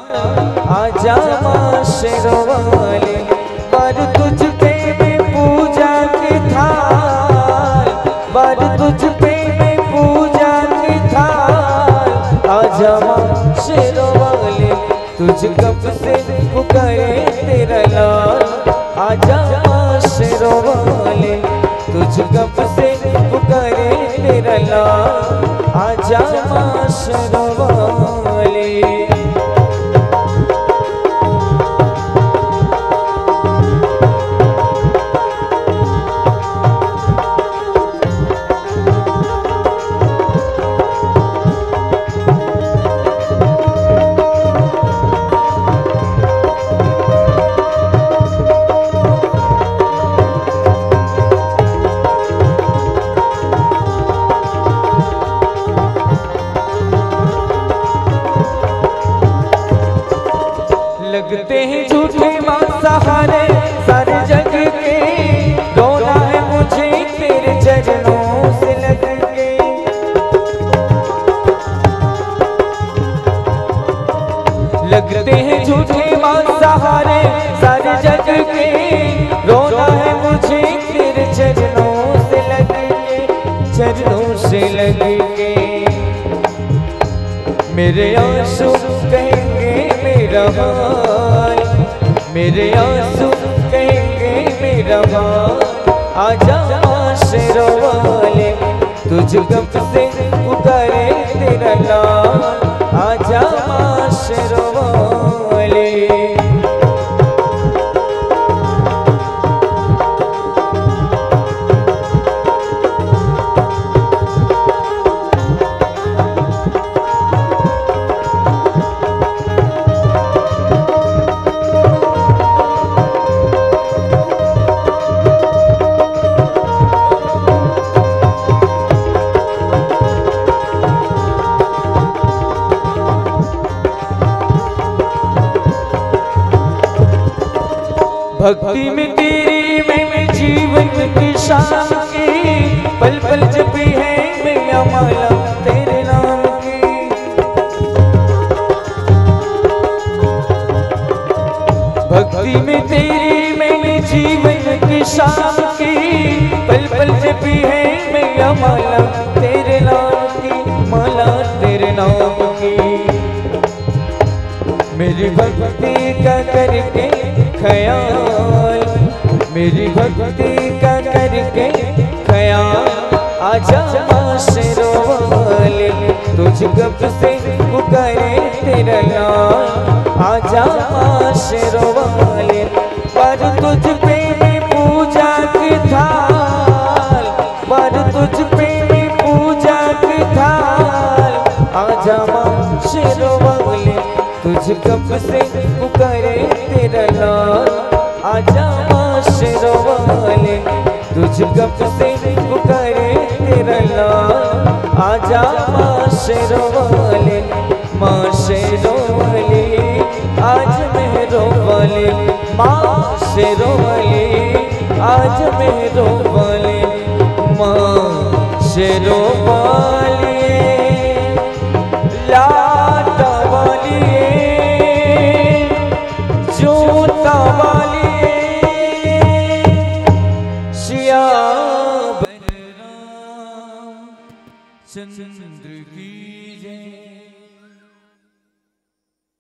आजा माँ शेरों वाली, पर तुझ पे मैं पूजा की थाल, पर तुझ पे मैं पूजा की थाल। आजा माँ शेरों वाली, तुझ कब से पुकारे तेरा लाल। आजा माँ शेरों वाली, तुझ कब से पुकारे तेरा लाल। आजा माँ शेरों वाली। लगते हैं झूठे माँ सहारे सारे जग के, रोना है मुझे तेरे चरणों से लग के। लगते हैं झूठे माँ सहारे सारे जग के, रोना है मुझे तेरे चरणों से लग के, चरणों से लग के। मेरे आंसू कहेंगे मेरा हाल, मेरे आंसू कहेंगे मेरा हाल। आजा माँ शेरों वाले, तुझ कब से पुकारे तेरा लाल। आजा माँ शेरों वाले। भक्ति में तेरी मैं जीवन की शाम की, पल पल जपी है मैया माला तेरे नाम की। भक्ति में तेरी मैं जीवन की शाम की, पल पल जपी है मैया माला तेरे नाम की, माला तेरे नाम की। मेरी भक्ति का करके ख्याल, मेरी भक्ति का करके ख्याल। आजा माँ शेरों वाले, तुझ कब से पुकारे तेरा लाल। आजा माँ शेरों वाले, पर तुझ पे मैं पूजा की थाल, पर तुझ पे मैं पूजा की थाल। आजा माँ शेरों वाले, तुझ कब से पुकारे तेरा लाल। आजा माँ शेरों वाले, तुझ कब से पुकारे तेरा लाल। आजा माँ शेरों वाले, माँ शेरों वाले, आज मेहरों वाले। माँ शेरों वाले, आज मेहरों वाले, माँ शेरों वाले।